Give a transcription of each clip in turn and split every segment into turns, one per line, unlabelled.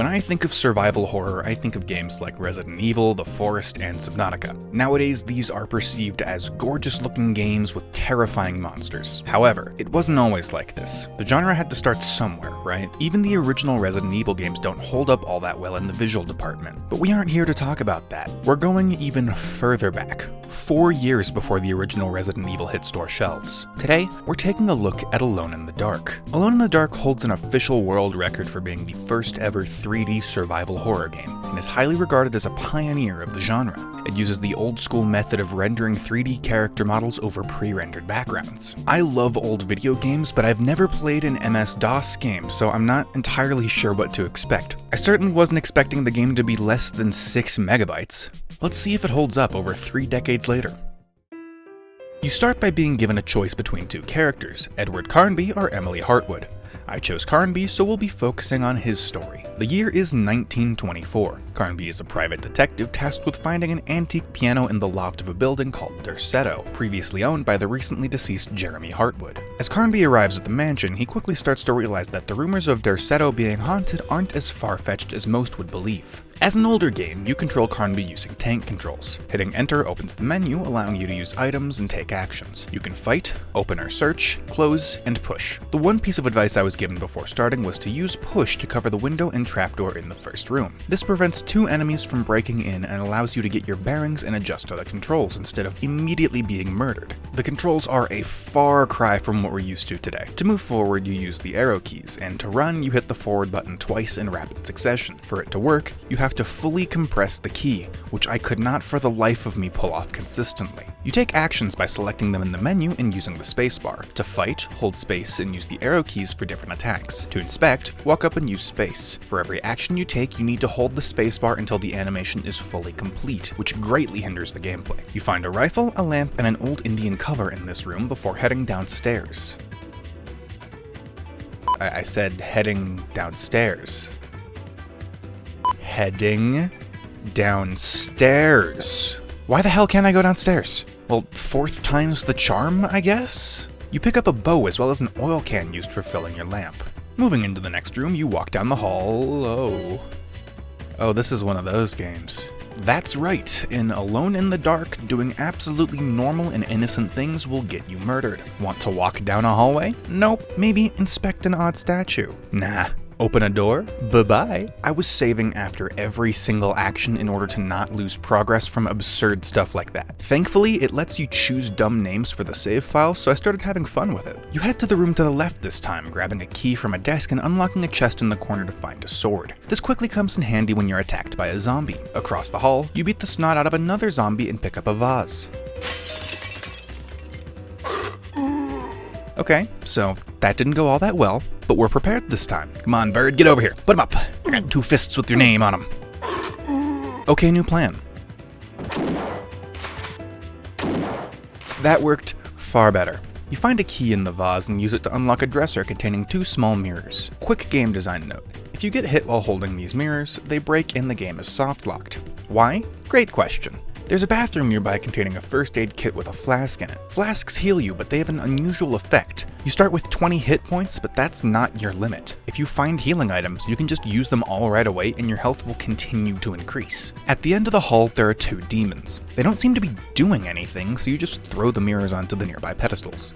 When I think of survival horror, I think of games like Resident Evil, The Forest, and Subnautica. Nowadays, these are perceived as gorgeous-looking games with terrifying monsters. However, it wasn't always like this. The genre had to start somewhere, right? Even the original Resident Evil games don't hold up all that well in the visual department. But we aren't here to talk about that. We're going even further back, 4 years before the original Resident Evil hit store shelves. Today, we're taking a look at Alone in the Dark. Alone in the Dark holds an official world record for being the first ever 3D survival horror game, and is highly regarded as a pioneer of the genre. It uses the old school method of rendering 3D character models over pre-rendered backgrounds. I love old video games, but I've never played an MS-DOS game, so I'm not entirely sure what to expect. I certainly wasn't expecting the game to be less than 6 megabytes. Let's see if it holds up over 3 decades later. You start by being given a choice between 2 characters, Edward Carnby or Emily Hartwood. I chose Carnby, so we'll be focusing on his story. The year is 1924. Carnby is a private detective tasked with finding an antique piano in the loft of a building called Derceto, previously owned by the recently deceased Jeremy Hartwood. As Carnby arrives at the mansion, he quickly starts to realize that the rumors of Derceto being haunted aren't as far-fetched as most would believe. As an older game, you control Carnby using tank controls. Hitting enter opens the menu, allowing you to use items and take actions. You can fight, open or search, close, and push. The one piece of advice I was given before starting was to use push to cover the window and trapdoor in the first room. This prevents 2 enemies from breaking in and allows you to get your bearings and adjust to the controls instead of immediately being murdered. The controls are a far cry from what we're used to today. To move forward, you use the arrow keys, and to run, you hit the forward button twice in rapid succession. For it to work, you have to fully compress the key, which I could not for the life of me pull off consistently. You take actions by selecting them in the menu and using the spacebar. To fight, hold space and use the arrow keys for different attacks. To inspect, walk up and use space. For every action you take, you need to hold the spacebar until the animation is fully complete, which greatly hinders the gameplay. You find a rifle, a lamp, and an old Indian cover in this room before heading downstairs. I said heading downstairs. Heading downstairs. Why the hell can't I go downstairs? Well, 4th time's the charm, I guess? You pick up a bow as well as an oil can used for filling your lamp. Moving into the next room, you walk down the hall. Oh, this is one of those games. That's right, in Alone in the Dark, doing absolutely normal and innocent things will get you murdered. Want to walk down a hallway? Nope. Maybe inspect an odd statue? Nah. Open a door? Bye-bye. I was saving after every single action in order to not lose progress from absurd stuff like that. Thankfully, it lets you choose dumb names for the save file, so I started having fun with it. You head to the room to the left this time, grabbing a key from a desk and unlocking a chest in the corner to find a sword. This quickly comes in handy when you're attacked by a zombie. Across the hall, you beat the snot out of another zombie and pick up a vase. Okay, so that didn't go all that well, but we're prepared this time. Come on, bird, get over here. Put him up. I got 2 fists with your name on them. Okay, new plan. That worked far better. You find a key in the vase and use it to unlock a dresser containing 2 small mirrors. Quick game design note. If you get hit while holding these mirrors, they break and the game is soft locked. Why? Great question. There's a bathroom nearby containing a first aid kit with a flask in it. Flasks heal you, but they have an unusual effect. You start with 20 hit points, but that's not your limit. If you find healing items, you can just use them all right away and your health will continue to increase. At the end of the hall, there are 2 demons. They don't seem to be doing anything, so you just throw the mirrors onto the nearby pedestals.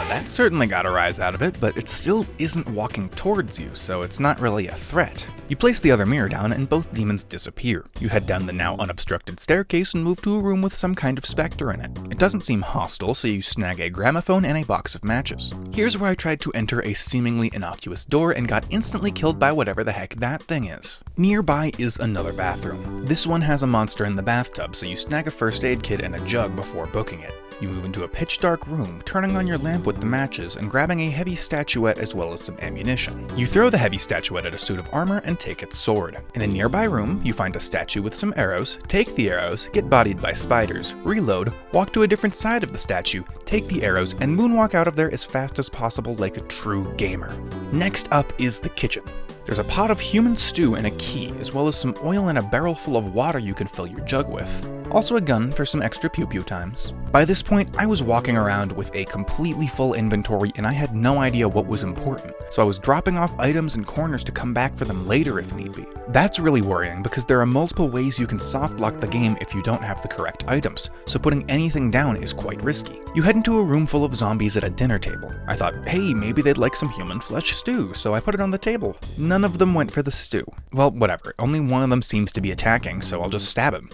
That certainly got a rise out of it, but it still isn't walking towards you, so it's not really a threat. You place the other mirror down and both demons disappear. You head down the now unobstructed staircase and move to a room with some kind of specter in it. It doesn't seem hostile, so you snag a gramophone and a box of matches. Here's where I tried to enter a seemingly innocuous door and got instantly killed by whatever the heck that thing is. Nearby is another bathroom. This one has a monster in the bathtub, so you snag a first aid kit and a jug before booking it. You move into a pitch dark room, turning on your lamp with the matches and grabbing a heavy statuette as well as some ammunition. You throw the heavy statuette at a suit of armor and take its sword. In a nearby room, you find a statue with some arrows, take the arrows, get bodied by spiders, reload, walk to a different side of the statue, take the arrows, and moonwalk out of there as fast as possible like a true gamer. Next up is the kitchen. There's a pot of human stew and a key, as well as some oil and a barrel full of water you can fill your jug with. Also a gun for some extra pew-pew times. By this point, I was walking around with a completely full inventory and I had no idea what was important, so I was dropping off items in corners to come back for them later if need be. That's really worrying because there are multiple ways you can soft lock the game if you don't have the correct items, so putting anything down is quite risky. You head into a room full of zombies at a dinner table. I thought, hey, maybe they'd like some human flesh stew, so I put it on the table. None of them went for the stew. Well, whatever, only one of them seems to be attacking, so I'll just stab him.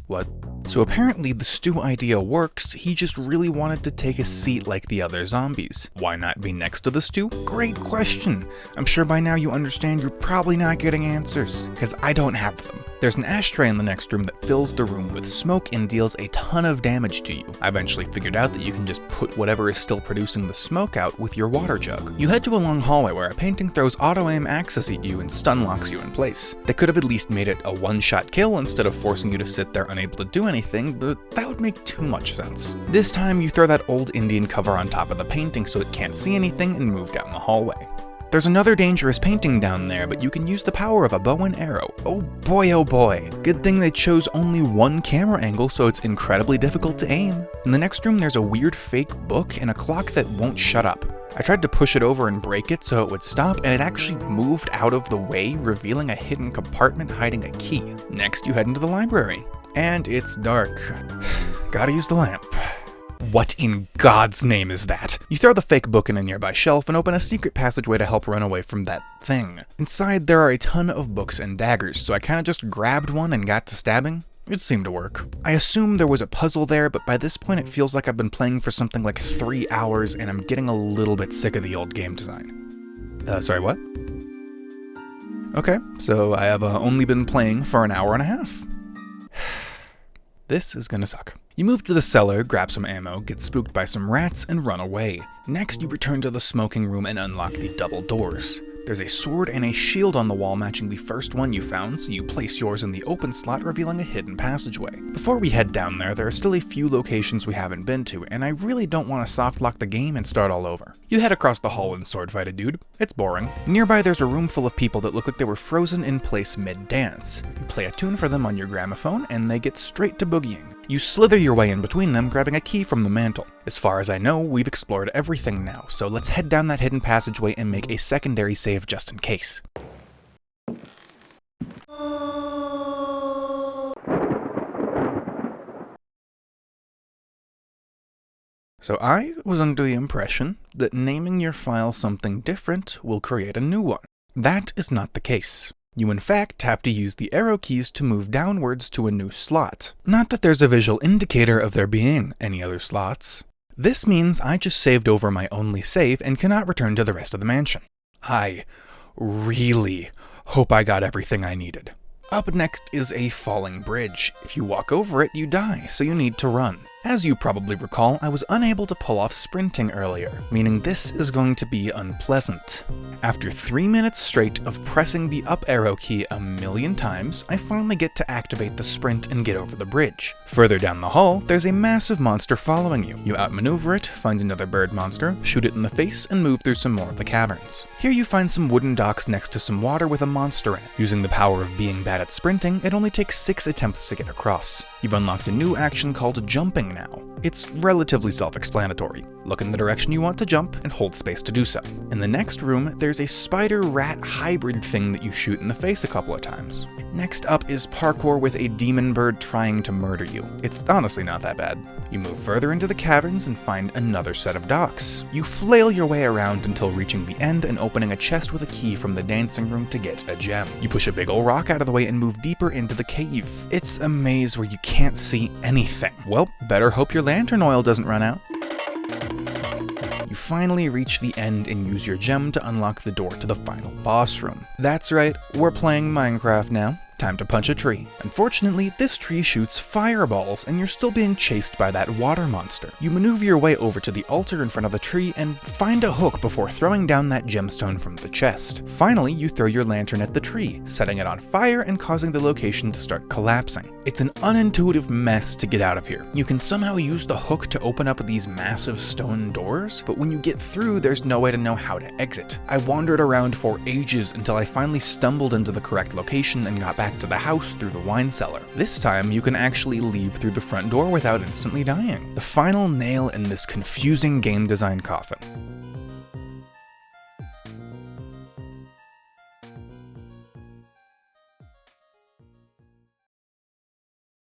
What? So apparently the stew idea works, he just really wanted to take a seat like the other zombies. Why not be next to the stew? Great question! I'm sure by now you understand you're probably not getting answers, because I don't have them. There's an ashtray in the next room that fills the room with smoke and deals a ton of damage to you. I eventually figured out that you can just put whatever is still producing the smoke out with your water jug. You head to a long hallway where a painting throws auto-aim axes at you and stun locks you in place. They could have at least made it a one-shot kill instead of forcing you to sit there unable to do anything, but that would make too much sense. This time you throw that old Indian cover on top of the painting so it can't see anything and move down the hallway. There's another dangerous painting down there, but you can use the power of a bow and arrow. Oh boy. Good thing they chose only one camera angle, so it's incredibly difficult to aim. In the next room, there's a weird fake book and a clock that won't shut up. I tried to push it over and break it so it would stop, and it actually moved out of the way, revealing a hidden compartment hiding a key. Next, you head into the library. And it's dark. Gotta use the lamp. What in God's name is that? You throw the fake book in a nearby shelf and open a secret passageway to help run away from that thing. Inside, there are a ton of books and daggers, so I kinda just grabbed one and got to stabbing. It seemed to work. I assume there was a puzzle there, but by this point it feels like I've been playing for something like 3 hours and I'm getting a little bit sick of the old game design. Sorry, what? Okay, so I have only been playing for an hour and a half. This is gonna suck. You move to the cellar, grab some ammo, get spooked by some rats, and run away. Next, you return to the smoking room and unlock the double doors. There's a sword and a shield on the wall matching the first one you found, so you place yours in the open slot, revealing a hidden passageway. Before we head down there are still a few locations we haven't been to, and I really don't want to soft lock the game and start all over. You head across the hall and sword fight a dude. It's boring. Nearby there's a room full of people that look like they were frozen in place mid-dance. You play a tune for them on your gramophone, and they get straight to boogieing. You slither your way in between them, grabbing a key from the mantle. As far as I know, we've explored everything now, so let's head down that hidden passageway and make a secondary save just in case. So I was under the impression that naming your file something different will create a new one. That is not the case. You in fact have to use the arrow keys to move downwards to a new slot. Not that there's a visual indicator of there being any other slots. This means I just saved over my only save and cannot return to the rest of the mansion. I really hope I got everything I needed. Up next is a falling bridge. If you walk over it, you die, so you need to run. As you probably recall, I was unable to pull off sprinting earlier, meaning this is going to be unpleasant. After 3 minutes straight of pressing the up arrow key a million times, I finally get to activate the sprint and get over the bridge. Further down the hall, there's a massive monster following you. You outmaneuver it, find another bird monster, shoot it in the face, and move through some more of the caverns. Here you find some wooden docks next to some water with a monster in it. Using the power of being bad at sprinting, it only takes 6 attempts to get across. You've unlocked a new action called jumping now. It's relatively self-explanatory. Look in the direction you want to jump and hold space to do so. In the next room, there's a spider-rat hybrid thing that you shoot in the face a couple of times. Next up is parkour with a demon bird trying to murder you. It's honestly not that bad. You move further into the caverns and find another set of docks. You flail your way around until reaching the end and opening a chest with a key from the dancing room to get a gem. You push a big ol' rock out of the way and move deeper into the cave. It's a maze where you can't see anything. Well, better hope your lantern oil doesn't run out. You finally reach the end and use your gem to unlock the door to the final boss room. That's right, we're playing Minecraft now. Time to punch a tree. Unfortunately, this tree shoots fireballs, and you're still being chased by that water monster. You maneuver your way over to the altar in front of the tree and find a hook before throwing down that gemstone from the chest. Finally, you throw your lantern at the tree, setting it on fire and causing the location to start collapsing. It's an unintuitive mess to get out of here. You can somehow use the hook to open up these massive stone doors, but when you get through, there's no way to know how to exit. I wandered around for ages until I finally stumbled into the correct location and got back back to the house through the wine cellar. This time, you can actually leave through the front door without instantly dying. The final nail in this confusing game design coffin.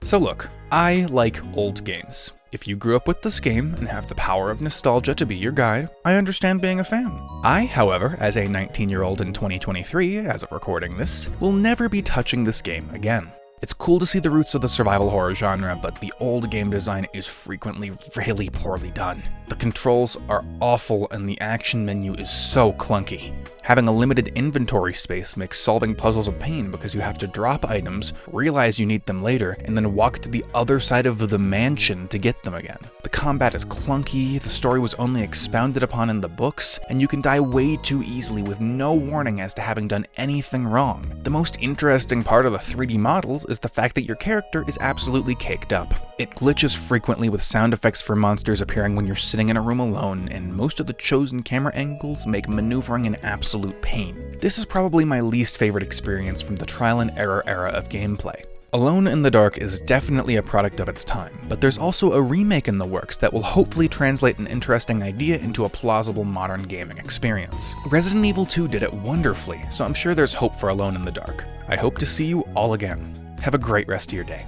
So look, I like old games. If you grew up with this game and have the power of nostalgia to be your guide, I understand being a fan. I, however, as a 19-year-old in 2023, as of recording this, will never be touching this game again. It's cool to see the roots of the survival horror genre, but the old game design is frequently really poorly done. The controls are awful and the action menu is so clunky. Having a limited inventory space makes solving puzzles a pain because you have to drop items, realize you need them later, and then walk to the other side of the mansion to get them again. The combat is clunky, the story was only expounded upon in the books, and you can die way too easily with no warning as to having done anything wrong. The most interesting part of the 3D models is the fact that your character is absolutely caked up. It glitches frequently with sound effects for monsters appearing when you're sitting in a room alone, and most of the chosen camera angles make maneuvering an absolute pain. This is probably my least favorite experience from the trial and error era of gameplay. Alone in the Dark is definitely a product of its time, but there's also a remake in the works that will hopefully translate an interesting idea into a plausible modern gaming experience. Resident Evil 2 did it wonderfully, so I'm sure there's hope for Alone in the Dark. I hope to see you all again. Have a great rest of your day.